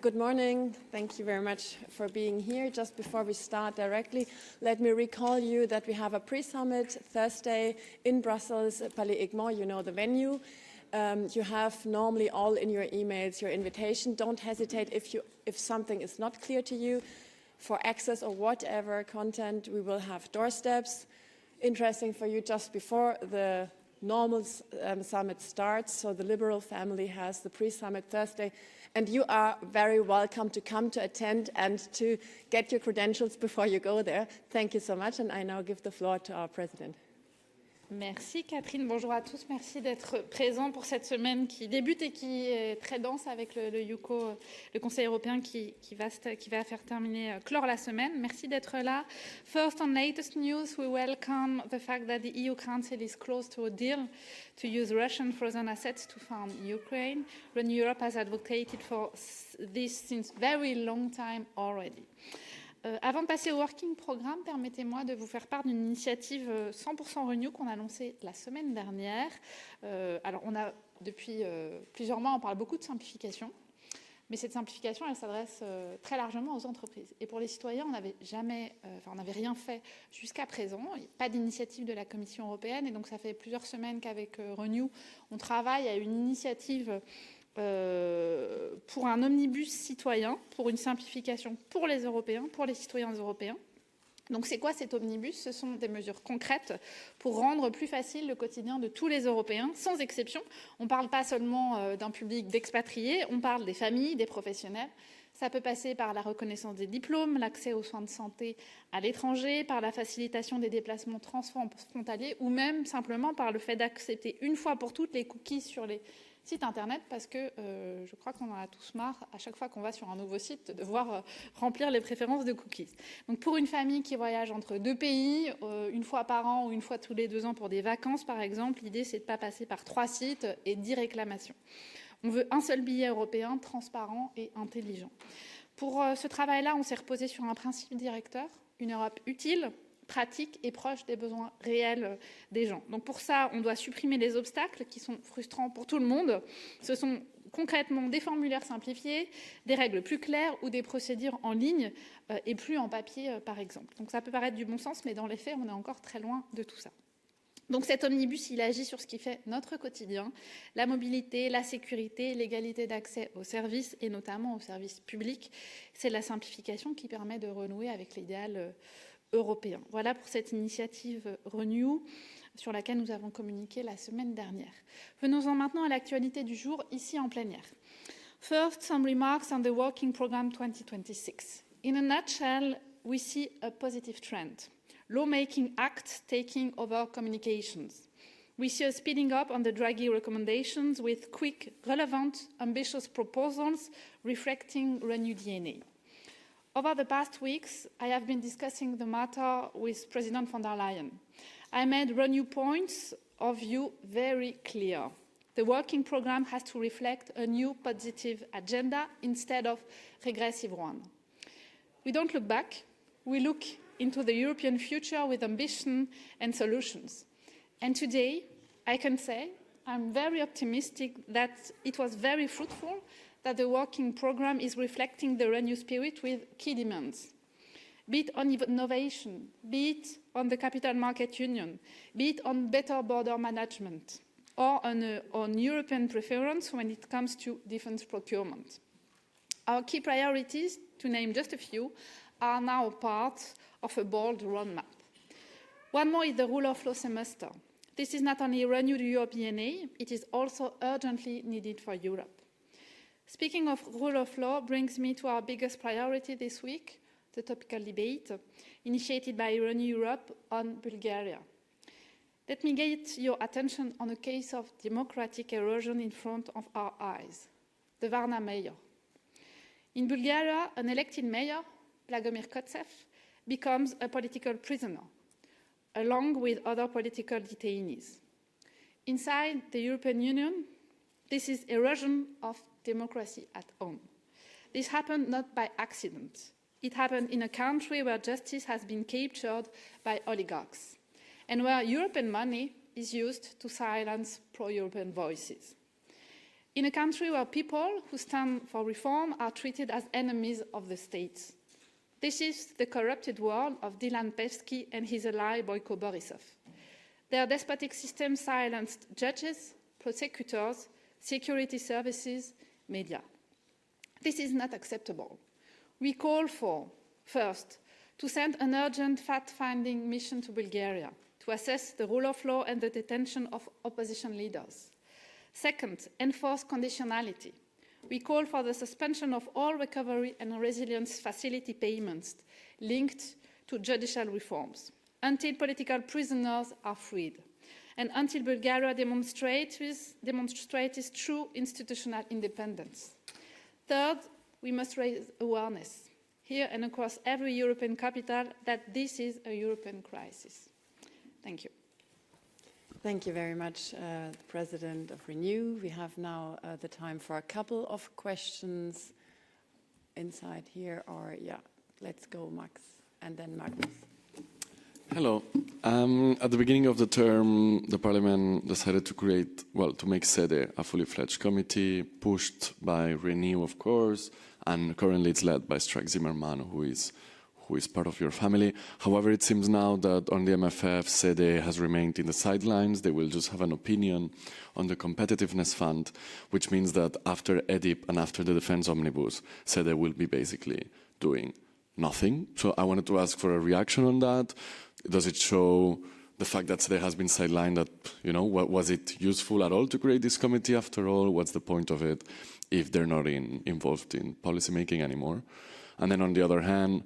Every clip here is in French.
Good morning. Thank you very much for being here. Just before we start directly, let me recall you that we have a pre-summit Thursday in Brussels, Palais Egmont, you know the venue. You have normally all in your emails your invitation. Don't hesitate if something is not clear to you. For access or whatever content, we will have doorsteps. Interesting for you, just before the normal summit starts, so the Liberal family has the pre-summit Thursday, and you are very welcome to come to attend and to get your credentials before you go there. Thank you so much, and I now give the floor to our president. Merci Catherine, bonjour à tous, merci d'être présents pour cette semaine qui débute et qui est très dense avec le UCO, le Conseil européen qui va faire clore la semaine. Merci d'être là. First, on latest news, we welcome the fact that the EU Council is close to a deal to use Russian frozen assets to fund Ukraine. Renew Europe has advocated for this since very long time already. Avant de passer au Working Programme, permettez-moi de vous faire part d'une initiative 100% Renew qu'on a lancée la semaine dernière. Alors, depuis plusieurs mois, on parle beaucoup de simplification, mais cette simplification, elle s'adresse très largement aux entreprises. Et pour les citoyens, on n'avait rien fait jusqu'à présent. Il n'y a pas d'initiative de la Commission européenne, et donc ça fait plusieurs semaines qu'avec Renew, on travaille à une initiative pour un omnibus citoyen, pour une simplification pour les Européens, pour les citoyens européens. Donc c'est quoi cet omnibus? Ce sont des mesures concrètes pour rendre plus facile le quotidien de tous les Européens, sans exception. On ne parle pas seulement d'un public d'expatriés, on parle des familles, des professionnels. Ça peut passer par la reconnaissance des diplômes, l'accès aux soins de santé à l'étranger, par la facilitation des déplacements transfrontaliers ou même simplement par le fait d'accepter une fois pour toutes les cookies sur les site internet, parce que je crois qu'on en a tous marre à chaque fois qu'on va sur un nouveau site de devoir remplir les préférences de cookies. Donc pour une famille qui voyage entre deux pays, une fois par an ou une fois tous les 2 ans pour des vacances par exemple, l'idée c'est de ne pas passer par 3 sites et 10 réclamations. On veut un seul billet européen, transparent et intelligent. Pour ce travail-là, on s'est reposé sur un principe directeur, une Europe utile, pratique et proche des besoins réels des gens. Donc pour ça, on doit supprimer les obstacles qui sont frustrants pour tout le monde. Ce sont concrètement des formulaires simplifiés, des règles plus claires ou des procédures en ligne et plus en papier, par exemple. Donc ça peut paraître du bon sens, mais dans les faits, on est encore très loin de tout ça. Donc cet omnibus, il agit sur ce qui fait notre quotidien, la mobilité, la sécurité, l'égalité d'accès aux services et notamment aux services publics. C'est la simplification qui permet de renouer avec l'idéal européen. Voilà pour cette initiative Renew sur laquelle nous avons communiqué la semaine dernière. Venons-en maintenant à l'actualité du jour, ici en plein air. First, some remarks on the Working Programme 2026. In a nutshell, we see a positive trend. Lawmaking acts taking over communications. We see a speeding up on the Draghi recommendations with quick, relevant, ambitious proposals reflecting Renew DNA. Over the past weeks, I have been discussing the matter with President von der Leyen. I made Renew points of view very clear. The working programme has to reflect a new positive agenda instead of regressive one. We don't look back, we look into the European future with ambition and solutions. And today, I can say I'm very optimistic that it was very fruitful, that the working programme is reflecting the Renew spirit with key demands. Be it on innovation, be it on the Capital Market Union, be it on better border management, or on European preference when it comes to defence procurement. Our key priorities, to name just a few, are now part of a bold roadmap. One more is the rule of law semester. This is not only renewed European aid, it is also urgently needed for Europe. Speaking of rule of law brings me to our biggest priority this week, the topical debate initiated by Renew Europe on Bulgaria. Let me get your attention on a case of democratic erosion in front of our eyes, the Varna mayor. In Bulgaria, an elected mayor, Blagomir Kotsev, becomes a political prisoner, along with other political detainees. Inside the European Union, this is erosion of democracy at home. This happened not by accident. It happened in a country where justice has been captured by oligarchs and where European money is used to silence pro-European voices. in a country where people who stand for reform are treated as enemies of the state. This is the corrupted world of Dylan Pesky and his ally Boyko Borisov. Their despotic system silenced judges, prosecutors, security services, media. This is not acceptable. We call for, first, to send an urgent fact-finding mission to Bulgaria to assess the rule of law and the detention of opposition leaders. Second, enforce conditionality. We call for the suspension of all recovery and resilience facility payments linked to judicial reforms until political prisoners are freed and until Bulgaria demonstrates true institutional independence. Third, we must raise awareness here and across every European capital that this is a European crisis. Thank you. Thank you very much, the President of Renew. We have now the time for a couple of questions inside here, or let's go, Max, and then Magnus. Hello. At the beginning of the term, the Parliament decided to make SEDE a fully fledged committee, pushed by Renew, of course, and currently it's led by Strack Zimmerman, who is part of your family. However, it seems now that on the MFF, SEDE has remained in the sidelines. They will just have an opinion on the Competitiveness Fund, which means that after EDIP and after the Defence Omnibus, SEDE will be basically doing nothing. So I wanted to ask for a reaction on that. Does it show the fact that SEDE has been sidelined, that, was it useful at all to create this committee after all? What's the point of it if they're not involved in policy making anymore? And then on the other hand,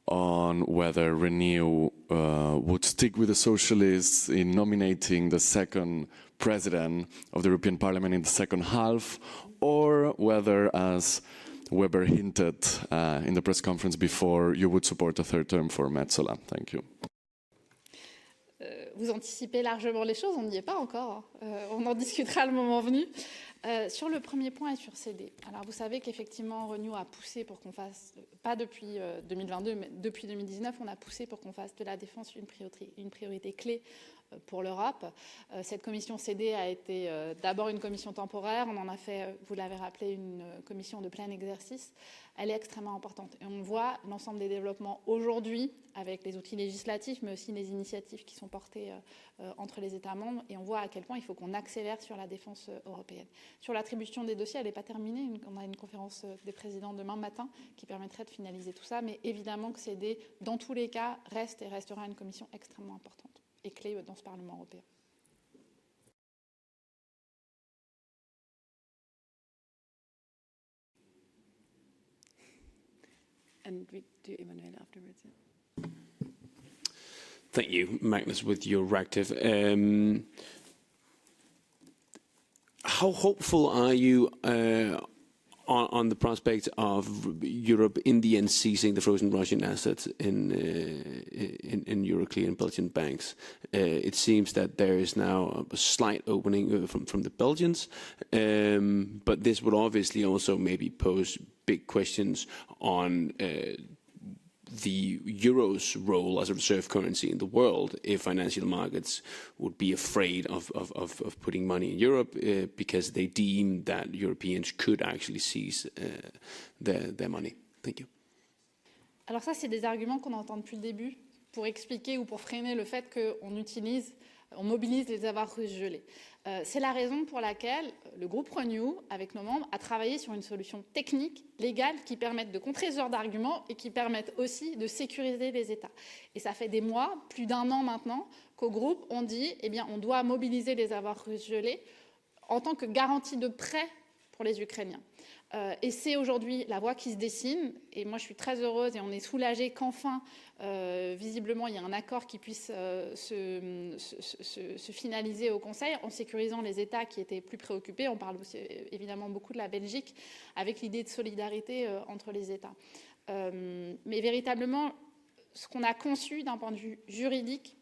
on whether Renew would stick with the socialists in nominating the second president of the European Parliament in the second half, or whether, as Weber hinted in the press conference before, you would support a third term for Metsola. Thank you. Vous anticipez largement les choses, on n'y est pas encore, on en discutera le moment venu. Sur le premier point et sur SEDE, alors vous savez qu'effectivement Renew a poussé pour qu'on fasse, pas depuis 2022, mais depuis 2019, on a poussé pour qu'on fasse de la défense une priorité clé pour l'Europe. Cette commission SEDE a été d'abord une commission temporaire, on en a fait, vous l'avez rappelé, une commission de plein exercice. Elle est extrêmement importante. Et on voit l'ensemble des développements aujourd'hui avec les outils législatifs, mais aussi les initiatives qui sont portées entre les États membres. Et on voit à quel point il faut qu'on accélère sur la défense européenne. Sur l'attribution des dossiers, elle n'est pas terminée. On a une conférence des présidents demain matin qui permettrait de finaliser tout ça. Mais évidemment que SEDE, dans tous les cas, reste et restera une commission extrêmement importante et clé dans ce Parlement européen. And we do Emmanuel afterwards. Yeah. Thank you, Magnus, with Euractiv. How hopeful are you on the prospect of Europe in the end seizing the frozen Russian assets in Euroclear and Belgian banks? It seems that there is now a slight opening from the Belgians, but this would obviously also maybe pose big questions on the euro's role as a reserve currency in the world if financial markets would be afraid of putting money in Europe because they deem that Europeans could actually seize their money. Thank you. Alors ça, c'est des arguments qu'on entend depuis le début pour expliquer ou pour freiner le fait qu'on mobilise les avoirs russes gelés. C'est la raison pour laquelle le groupe Renew, avec nos membres, a travaillé sur une solution technique, légale, qui permette de contrer ce genre d'arguments et qui permette aussi de sécuriser les États. Et ça fait des mois, plus d'1 an maintenant, qu'au groupe, on dit on doit mobiliser les avoirs russes gelés en tant que garantie de prêt pour les Ukrainiens. Et c'est aujourd'hui la voie qui se dessine. Et moi, je suis très heureuse et on est soulagés qu'enfin, visiblement, il y a un accord qui puisse se finaliser au Conseil en sécurisant les États qui étaient plus préoccupés. On parle aussi évidemment beaucoup de la Belgique avec l'idée de solidarité entre les États. Mais véritablement, ce qu'on a conçu d'un point de vue juridique,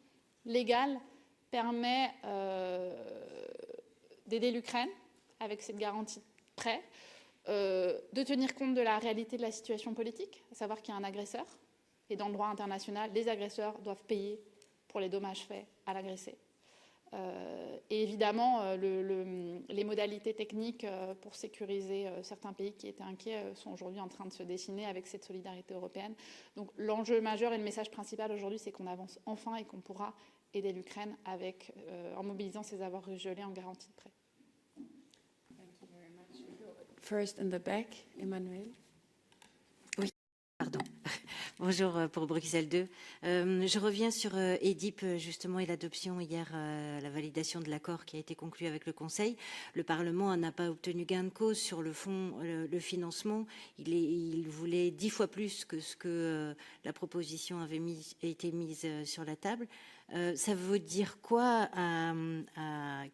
légal, permet d'aider l'Ukraine avec cette garantie de prêt, de tenir compte de la réalité de la situation politique, à savoir qu'il y a un agresseur. Et dans le droit international, les agresseurs doivent payer pour les dommages faits à l'agressé. Et évidemment, les modalités techniques pour sécuriser certains pays qui étaient inquiets sont aujourd'hui en train de se dessiner avec cette solidarité européenne. Donc l'enjeu majeur et le message principal aujourd'hui, c'est qu'on avance enfin et qu'on pourra aider l'Ukraine en mobilisant ses avoirs russes gelés en garantie de prêt. First in the back, Emmanuel. Oui, pardon. Bonjour pour Bruxelles 2. Je reviens sur EDIP justement et l'adoption hier, la validation de l'accord qui a été conclu avec le Conseil. Le Parlement n'a pas obtenu gain de cause sur le fond, le financement. Il voulait 10 fois plus que ce que la proposition avait été mise sur la table. Ça veut dire quoi à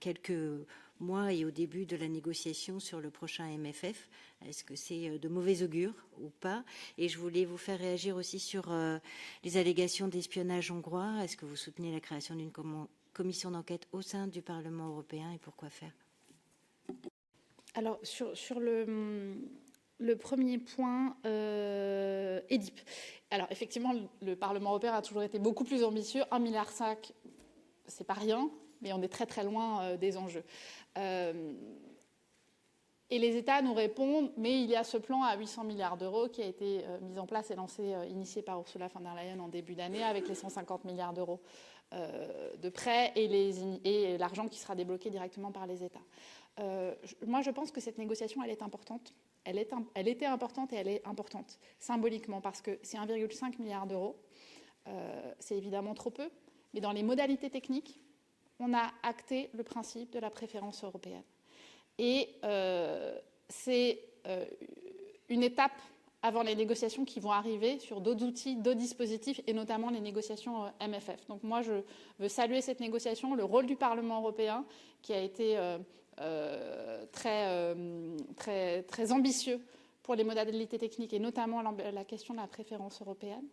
quelques mois et au début de la négociation sur le prochain MFF? Est-ce que c'est de mauvais augure ou pas? Et je voulais vous faire réagir aussi sur les allégations d'espionnage hongrois. Est-ce que vous soutenez la création d'une commission d'enquête au sein du Parlement européen et pourquoi faire? Alors, sur le premier point, EDIP. Alors, effectivement, le Parlement européen a toujours été beaucoup plus ambitieux. 1,5 milliard, c'est pas rien, mais on est très très loin des enjeux. Et les États nous répondent, mais il y a ce plan à 800 milliards d'euros qui a été mis en place et lancé, initié par Ursula von der Leyen en début d'année, avec les 150 milliards d'euros de prêts et l'argent qui sera débloqué directement par les États. Moi, je pense que cette négociation, elle est importante. Elle était importante et elle est importante symboliquement parce que c'est 1,5 milliard d'euros. C'est évidemment trop peu, mais dans les modalités techniques, on a acté le principe de la préférence européenne. Et c'est une étape avant les négociations qui vont arriver sur d'autres outils, d'autres dispositifs, et notamment les négociations MFF. Donc moi, je veux saluer cette négociation, le rôle du Parlement européen, qui a été très ambitieux pour les modalités techniques, et notamment la question de la préférence européenne.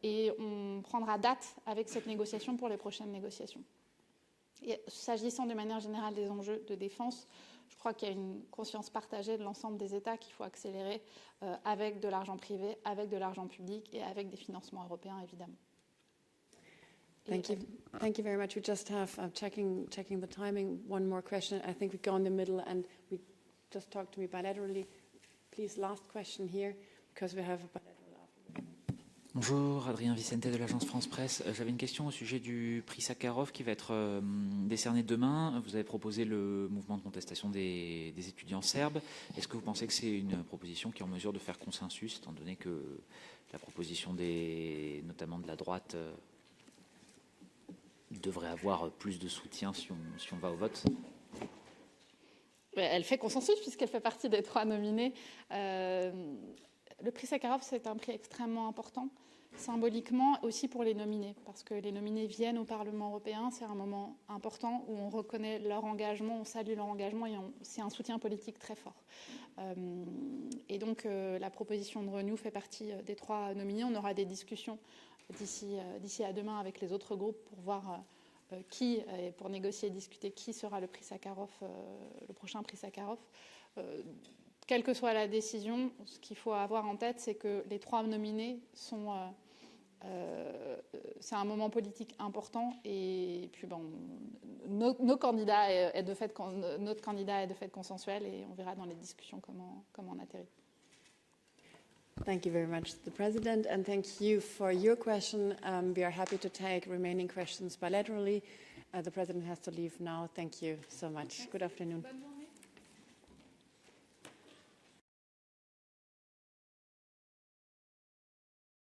Et on prendra date avec cette négociation pour les prochaines négociations. Et s'agissant de manière générale des enjeux de défense, je crois qu'il y a une conscience partagée de l'ensemble des États qu'il faut accélérer avec de l'argent privé, avec de l'argent public et avec des financements européens, évidemment. Thank you. Thank you very much. We just have, checking the timing, one more question. I think we go in the middle and we just talk to me bilaterally. Please, last question here, because we have a bilateral. Bonjour, Adrien Vicente de l'agence France Presse. J'avais une question au sujet du prix Sakharov qui va être décerné demain. Vous avez proposé le mouvement de contestation des étudiants serbes. Est-ce que vous pensez que c'est une proposition qui est en mesure de faire consensus, étant donné que la proposition notamment de la droite devrait avoir plus de soutien si on va au vote? Elle fait consensus puisqu'elle fait partie des 3 nominés. Le prix Sakharov, c'est un prix extrêmement important, symboliquement aussi pour les nominés, parce que les nominés viennent au Parlement européen. C'est un moment important où on reconnaît leur engagement, on salue leur engagement et c'est un soutien politique très fort. Et donc la proposition de Renew fait partie des 3 nominés. On aura des discussions d'ici à demain avec les autres groupes pour voir pour négocier et discuter qui sera le prix Sakharov, le prochain prix Sakharov. Quelle que soit la décision, ce qu'il faut avoir en tête, c'est que les 3 nominés sont... c'est un moment politique important et puis notre candidat est de fait consensuel et on verra dans les discussions comment on atterrit. Thank you very much, the President, and thank you for your question. We are happy to take remaining questions bilaterally. The President has to leave now. Thank you so much. Good afternoon.